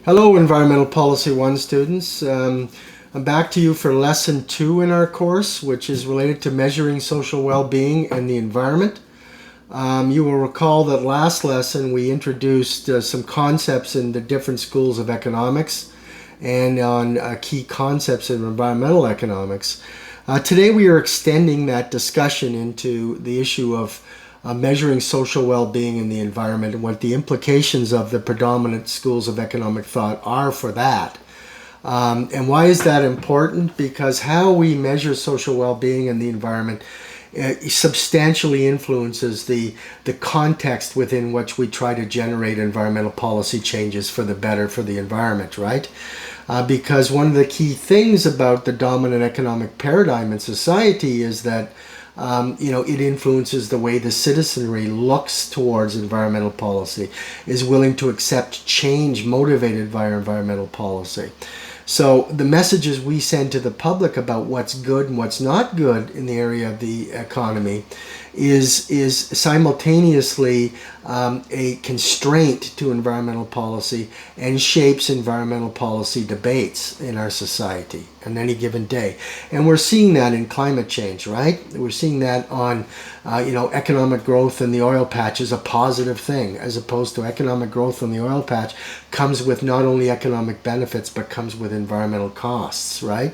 Hello, Environmental Policy 1 students. I'm back to you for Lesson 2 in our course, which is related to measuring social well-being and the environment. You will recall that last lesson we introduced some concepts in the different schools of economics and on key concepts in environmental economics. Today we are extending that discussion into the issue of measuring social well-being in the environment and what the implications of the predominant schools of economic thought are for that. And why is that important? Because how we measure social well-being in the environment substantially influences the context within which we try to generate environmental policy changes for the better for the environment, right? Because one of the key things about the dominant economic paradigm in society is that it influences the way the citizenry looks towards environmental policy, is willing to accept change motivated by environmental policy. So the messages we send to the public about what's good and what's not good in the area of the economy is simultaneously a constraint to environmental policy and shapes environmental policy debates in our society on any given day. And we're seeing that in climate change, right? We're seeing that on, economic growth in the oil patch is a positive thing, as opposed to economic growth in the oil patch comes with not only economic benefits, but comes with environmental costs, right?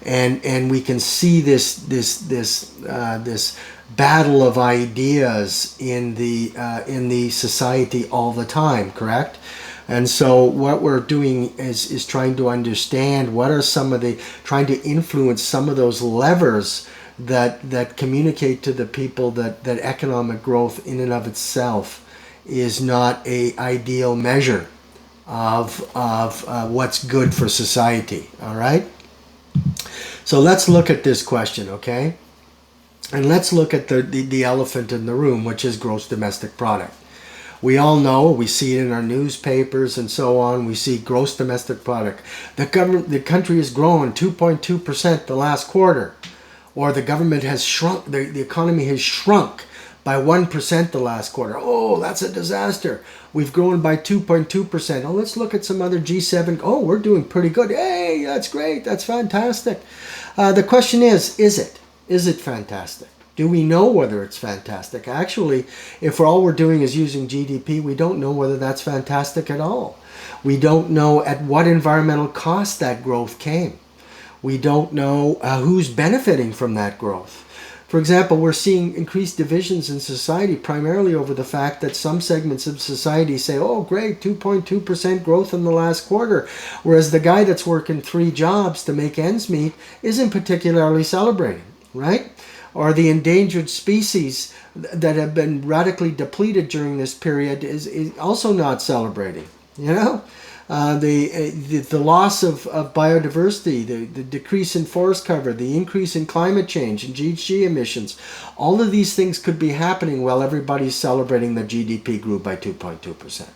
And we can see this battle of ideas in the society all the time, correct? And so what we're doing is trying to understand trying to influence some of those levers that communicate to the people that economic growth in and of itself is not a ideal measure of what's good for society, all right? So let's look at this question, okay? And let's look at the elephant in the room, which is gross domestic product. We all know, we see it in our newspapers and so on, we see gross domestic product. The country has grown 2.2% the last quarter, or the government has shrunk, the economy has shrunk by 1% the last quarter. Oh, that's a disaster. We've grown by 2.2%. Oh, let's look at some other G7. Oh, we're doing pretty good. Hey, that's great. That's fantastic. The question is it? Is it fantastic? Do we know whether it's fantastic? Actually, if all we're doing is using GDP, we don't know whether that's fantastic at all. We don't know at what environmental cost that growth came. We don't know who's benefiting from that growth. For example, we're seeing increased divisions in society primarily over the fact that some segments of society say, oh, great, 2.2% growth in the last quarter, whereas the guy that's working 3 jobs to make ends meet isn't particularly celebrating, right? Or the endangered species that have been radically depleted during this period is also not celebrating, The loss of biodiversity, the decrease in forest cover, the increase in climate change and GHG emissions, all of these things could be happening while everybody's celebrating that GDP grew by 2.2%.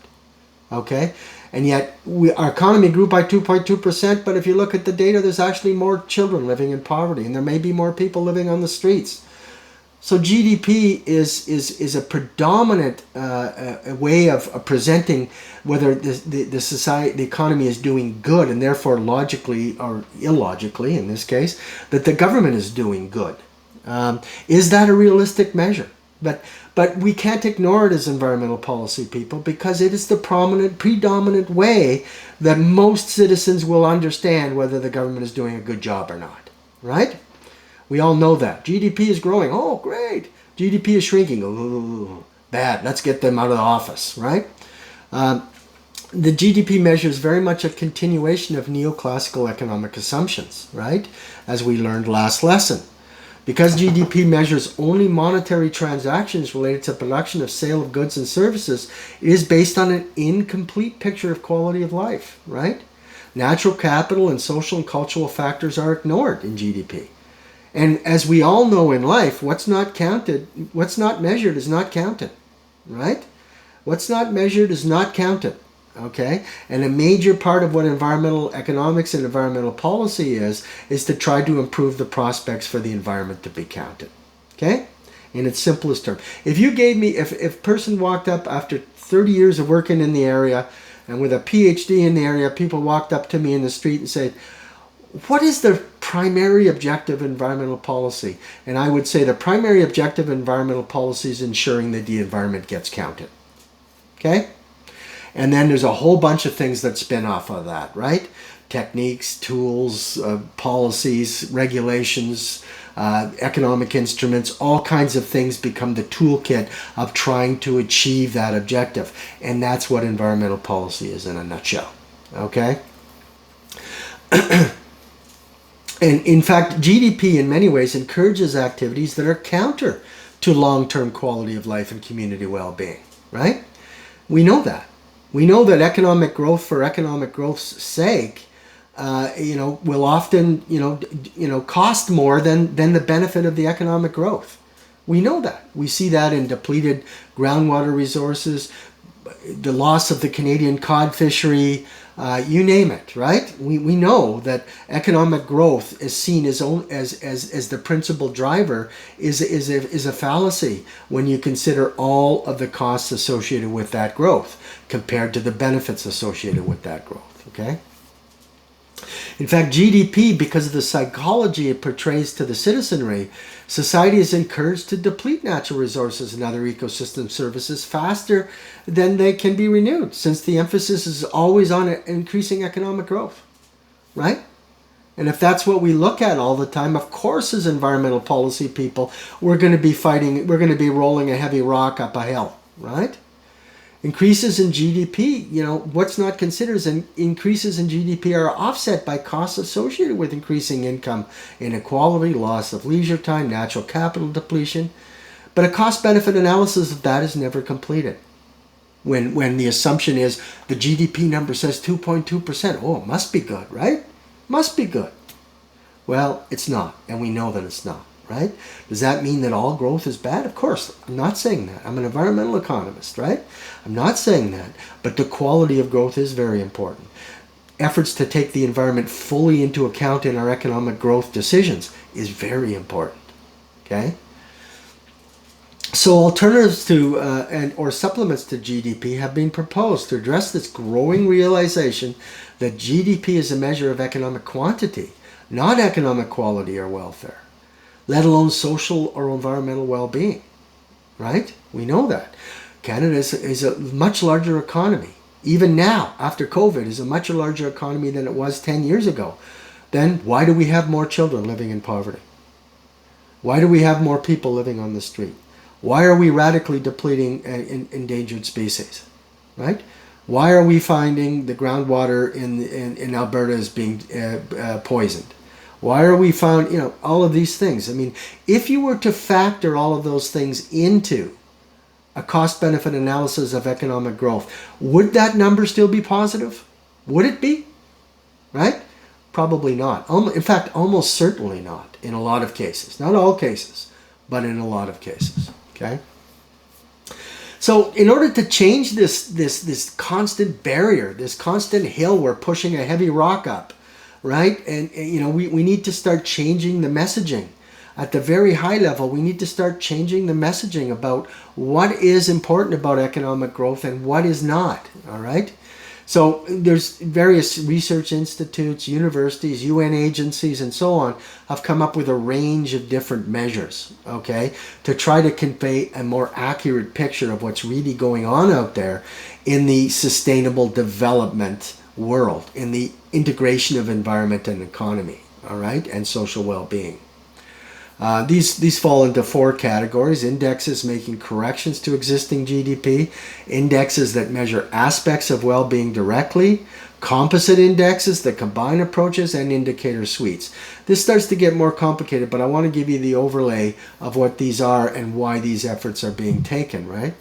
Okay? And yet our economy grew by 2.2%, but if you look at the data, there's actually more children living in poverty, and there may be more people living on the streets. So GDP is a predominant way of presenting whether the economy is doing good, and therefore logically or illogically in this case that the government is doing good. Is that a realistic measure? But we can't ignore it as environmental policy people, because it is the predominant way that most citizens will understand whether the government is doing a good job or not, right? We all know that. GDP is growing. Oh, great. GDP is shrinking. Oh, bad. Let's get them out of the office, right? The GDP measure is very much a continuation of neoclassical economic assumptions, right? As we learned last lesson. Because GDP measures only monetary transactions related to production of sale of goods and services, it is based on an incomplete picture of quality of life, right? Natural capital and social and cultural factors are ignored in GDP. And as we all know in life, what's not measured is not counted, right? What's not measured is not counted, okay? And a major part of what environmental economics and environmental policy is to try to improve the prospects for the environment to be counted, okay? In its simplest term. If you gave me, if a person walked up after 30 years of working in the area and with a PhD in the area, people walked up to me in the street and said, what is the primary objective of environmental policy? And I would say the primary objective of environmental policy is ensuring that the environment gets counted. Okay? And then there's a whole bunch of things that spin off of that, right? Techniques, tools, policies, regulations, economic instruments, all kinds of things become the toolkit of trying to achieve that objective. And that's what environmental policy is in a nutshell. Okay? And in fact, GDP in many ways encourages activities that are counter to long-term quality of life and community well-being, right? We know that. We know that economic growth for economic growth's sake, will often, cost more than the benefit of the economic growth. We know that. We see that in depleted groundwater resources, the loss of the Canadian cod fishery, you name it, right? We know that economic growth is seen as the principal driver is a fallacy when you consider all of the costs associated with that growth compared to the benefits associated with that growth, okay? In fact, GDP, because of the psychology it portrays to the citizenry, society is encouraged to deplete natural resources and other ecosystem services faster than they can be renewed, since the emphasis is always on increasing economic growth, right? And if that's what we look at all the time, of course, as environmental policy people, we're going to be rolling a heavy rock up a hill, right? Increases in GDP, what's not considered is increases in GDP are offset by costs associated with increasing income inequality, loss of leisure time, natural capital depletion. But a cost-benefit analysis of that is never completed. When the assumption is the GDP number says 2.2%, oh, it must be good, right? Must be good. Well, it's not, and we know that it's not. Right? Does that mean that all growth is bad? Of course, I'm not saying that. I'm an environmental economist, right? I'm not saying that. But the quality of growth is very important. Efforts to take the environment fully into account in our economic growth decisions is very important. Okay? So alternatives to or supplements to GDP have been proposed to address this growing realization that GDP is a measure of economic quantity, not economic quality or welfare, let alone social or environmental well-being, right? We know that. Canada is a much larger economy. Even now, after COVID, is a much larger economy than it was 10 years ago. Then why do we have more children living in poverty? Why do we have more people living on the street? Why are we radically depleting endangered species, right? Why are we finding the groundwater in Alberta is being poisoned? Why are we found, all of these things? I mean, if you were to factor all of those things into a cost-benefit analysis of economic growth, would that number still be positive? Would it be? Right? Probably not. In fact, almost certainly not in a lot of cases. Not all cases, but in a lot of cases. Okay? So in order to change this constant barrier, this constant hill we're pushing a heavy rock up, right? And we need to start changing the messaging. At the very high level, we need to start changing the messaging about what is important about economic growth and what is not, all right? So there's various research institutes, universities, UN agencies, and so on have come up with a range of different measures, okay, to try to convey a more accurate picture of what's really going on out there in the sustainable development world, in the integration of environment and economy, all right, and social well-being. These fall into four categories: indexes making corrections to existing GDP, indexes that measure aspects of well-being directly, composite indexes that combine approaches, and indicator suites. This starts to get more complicated, but I want to give you the overlay of what these are and why these efforts are being taken, right?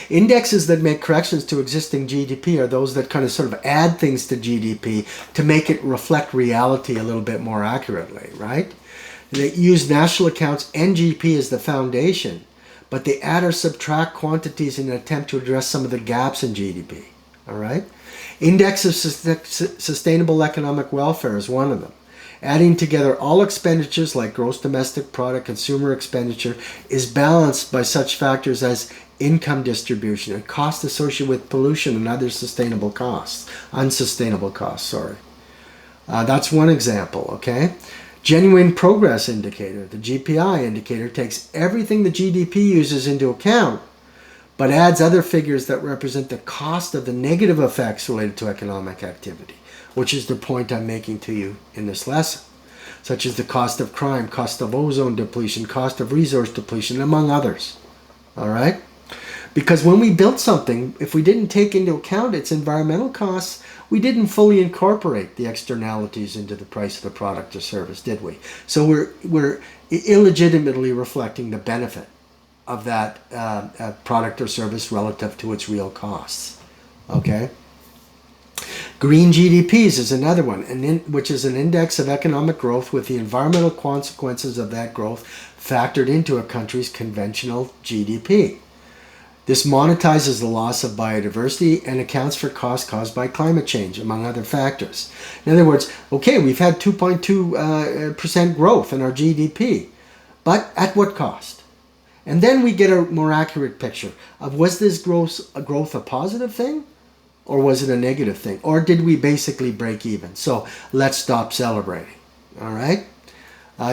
Indexes that make corrections to existing GDP are those that kind of sort of add things to GDP to make it reflect reality a little bit more accurately, right? They use national accounts and GDP as the foundation, but they add or subtract quantities in an attempt to address some of the gaps in GDP, all right? Index of Sustainable Economic Welfare is one of them. Adding together all expenditures like gross domestic product, consumer expenditure, is balanced by such factors as income distribution, and costs associated with pollution and other unsustainable costs, sorry. That's one example, okay? Genuine progress indicator, the GPI indicator, takes everything the GDP uses into account, but adds other figures that represent the cost of the negative effects related to economic activity, which is the point I'm making to you in this lesson, such as the cost of crime, cost of ozone depletion, cost of resource depletion, among others. All right? Because when we built something, if we didn't take into account its environmental costs, we didn't fully incorporate the externalities into the price of the product or service, did we? So we're illegitimately reflecting the benefit of that product or service relative to its real costs. Okay? Green GDPs is another one, which is an index of economic growth with the environmental consequences of that growth factored into a country's conventional GDP. This monetizes the loss of biodiversity and accounts for costs caused by climate change, among other factors. In other words, okay, we've had 2.2% growth in our GDP, but at what cost? And then we get a more accurate picture of, was this growth a positive thing? Or was it a negative thing? Or did we basically break even? So let's stop celebrating. All right?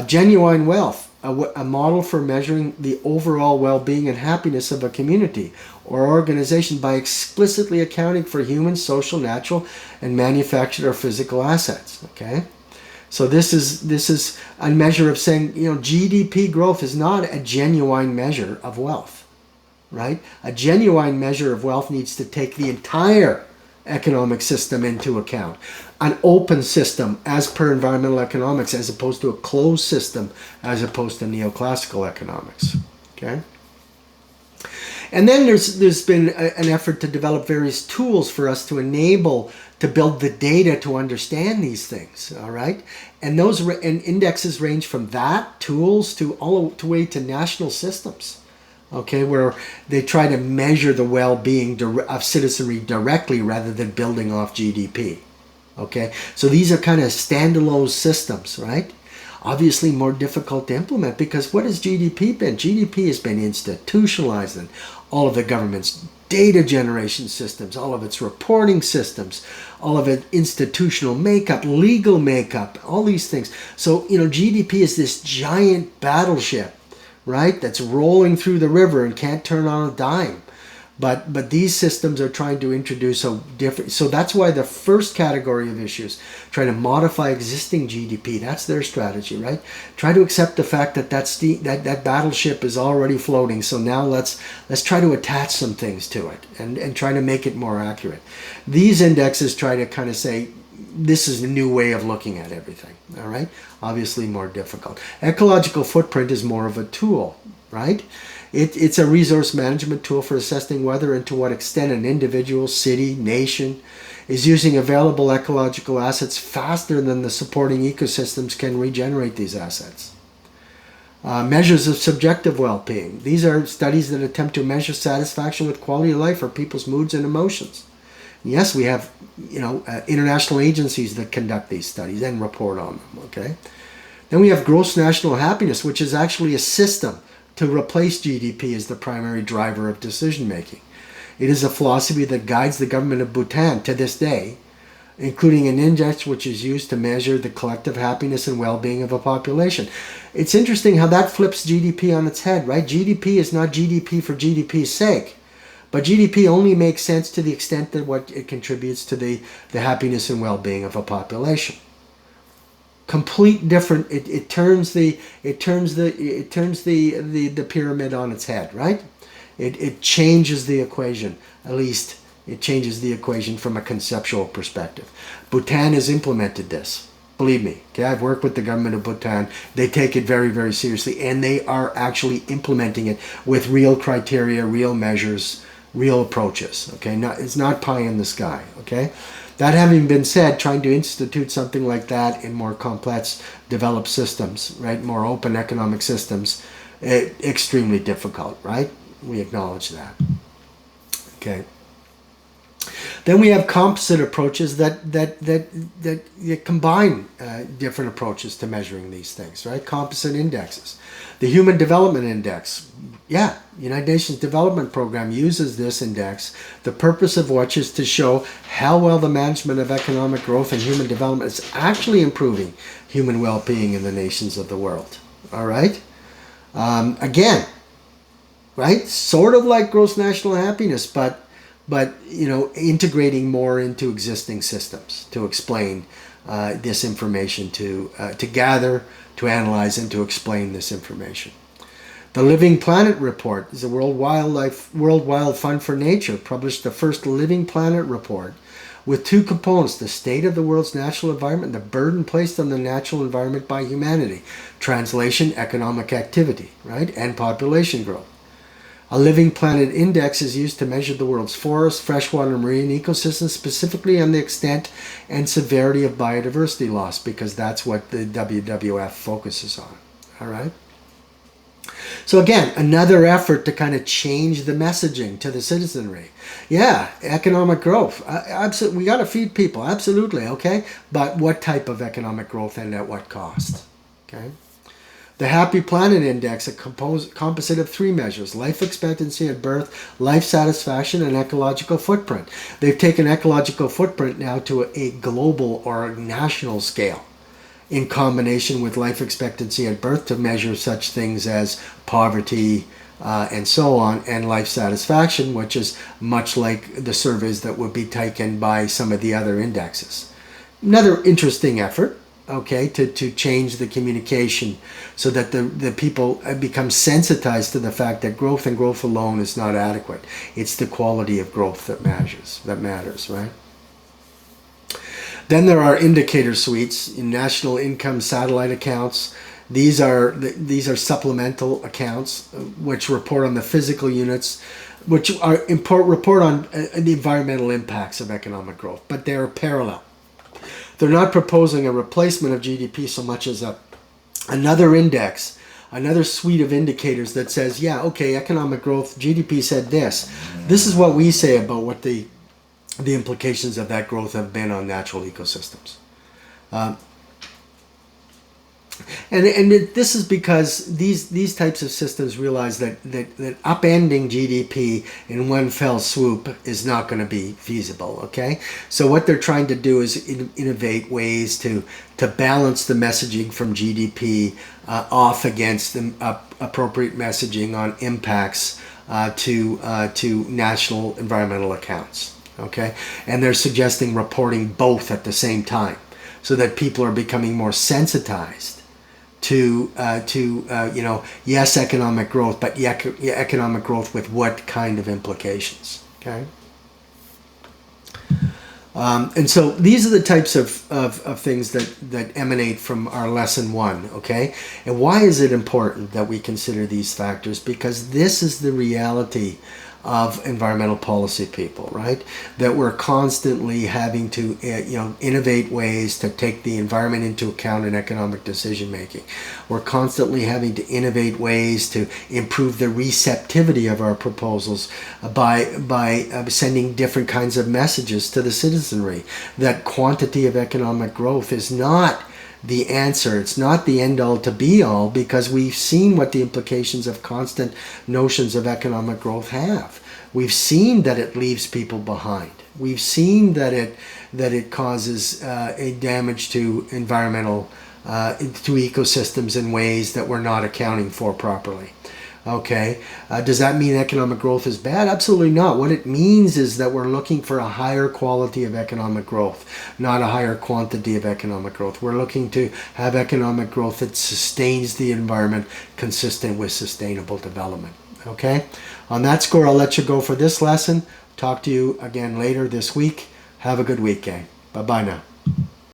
Genuine wealth, a model for measuring the overall well-being and happiness of a community or organization by explicitly accounting for human, social, natural, and manufactured or physical assets. Okay? So this is a measure of saying, GDP growth is not a genuine measure of wealth, right? A genuine measure of wealth needs to take the entire economic system into account. An open system as per environmental economics, as opposed to a closed system as opposed to neoclassical economics. Okay? And then there's been an effort to develop various tools for us to enable to build the data to understand these things. All right, and those indexes range from that tools to all the way to national systems. Okay, where they try to measure the well-being of citizenry directly rather than building off GDP. Okay, so these are kind of standalone systems, right? Obviously more difficult to implement, because what has GDP been? GDP has been institutionalized in all of the government's data generation systems, all of its reporting systems, all of its institutional makeup, legal makeup, all these things. So, GDP is this giant battleship, right, that's rolling through the river and can't turn on a dime. But these systems are trying to introduce a different... So that's why the first category of issues, trying to modify existing GDP, that's their strategy, right? Try to accept the fact that that battleship is already floating. So now let's try to attach some things to it and try to make it more accurate. These indexes try to kind of say, this is a new way of looking at everything, all right? Obviously more difficult. Ecological footprint is more of a tool, right? It's a resource management tool for assessing whether and to what extent an individual, city, nation is using available ecological assets faster than the supporting ecosystems can regenerate these assets. Measures of subjective well-being. These are studies that attempt to measure satisfaction with quality of life for people's moods and emotions. Yes, we have international agencies that conduct these studies and report on them. Okay. Then we have gross national happiness, which is actually a system to replace GDP as the primary driver of decision making. It is a philosophy that guides the government of Bhutan to this day, including an index which is used to measure the collective happiness and well-being of a population. It's interesting how that flips GDP on its head, right? GDP is not GDP for GDP's sake. But GDP only makes sense to the extent that what it contributes to the happiness and well-being of a population. Complete different. It turns the pyramid on its head, right? It changes the equation. At least it changes the equation from a conceptual perspective. Bhutan has implemented this. Believe me, okay, I've worked with the government of Bhutan. They take it very, very seriously, and they are actually implementing it with real criteria, real measures, real approaches. Okay, it's not pie in the sky. Okay, that having been said, trying to institute something like that in more complex, developed systems, right, more open economic systems, extremely difficult, right? We acknowledge that. Okay. Then we have composite approaches that combine different approaches to measuring these things, right? Composite indexes. The Human Development Index, yeah, United Nations Development Program uses this index, the purpose of which is to show how well the management of economic growth and human development is actually improving human well-being in the nations of the world. All right? Again, right? Sort of like gross national happiness, but integrating more into existing systems to explain this information, to gather, to analyze, and to explain this information. The Living Planet Report is a World Wide Fund for Nature published the first Living Planet report with two components: the state of the world's natural environment and the burden placed on the natural environment by humanity. Translation: economic activity, right, and population growth. A Living Planet Index is used to measure the world's forests, freshwater, and marine ecosystems, specifically on the extent and severity of biodiversity loss, because that's what the WWF focuses on. All right? So again, another effort to kind of change the messaging to the citizenry. Yeah, economic growth. Absolutely, we got to feed people. Absolutely, okay? But what type of economic growth and at what cost? Okay? The Happy Planet Index, a composite of three measures: life expectancy at birth, life satisfaction, and ecological footprint. They've taken ecological footprint now to a global or a national scale in combination with life expectancy at birth to measure such things as poverty and so on, and life satisfaction, which is much like the surveys that would be taken by some of the other indexes. Another interesting effort, okay, to change the communication so that the people become sensitized to the fact that growth and growth alone is not adequate. It's the quality of growth that matters, right? Then there are indicator suites in national income satellite accounts. These are supplemental accounts which report on the physical units, which report on the environmental impacts of economic growth, but they're parallel. They're not proposing a replacement of GDP so much as another index, another suite of indicators that says, yeah, okay, economic growth, GDP said this. This is what we say about what the implications of that growth have been on natural ecosystems. And this is because these types of systems realize that upending GDP in one fell swoop is not going to be feasible, okay? So what they're trying to do is innovate ways to balance the messaging from GDP off against the appropriate messaging on impacts to national environmental accounts, okay? And they're suggesting reporting both at the same time so that people are becoming more sensitized to yes, economic growth, but economic growth with what kind of implications, okay? And so these are the types of things that emanate from our lesson 1, okay? And why is it important that we consider these factors? Because this is the reality of environmental policy people, right? That we're constantly having to, innovate ways to take the environment into account in economic decision making. We're constantly having to innovate ways to improve the receptivity of our proposals by sending different kinds of messages to the citizenry. That quantity of economic growth is not the answer. It's not the end all to be all, because we've seen what the implications of constant notions of economic growth have. We've seen that it leaves people behind. We've seen that it causes a damage to environmental to ecosystems in ways that we're not accounting for properly. Okay, does that mean economic growth is bad? Absolutely not. What it means is that we're looking for a higher quality of economic growth, not a higher quantity of economic growth. We're looking to have economic growth that sustains the environment consistent with sustainable development. Okay, on that score, I'll let you go for this lesson. Talk to you again later this week. Have a good week, gang. Bye-bye now.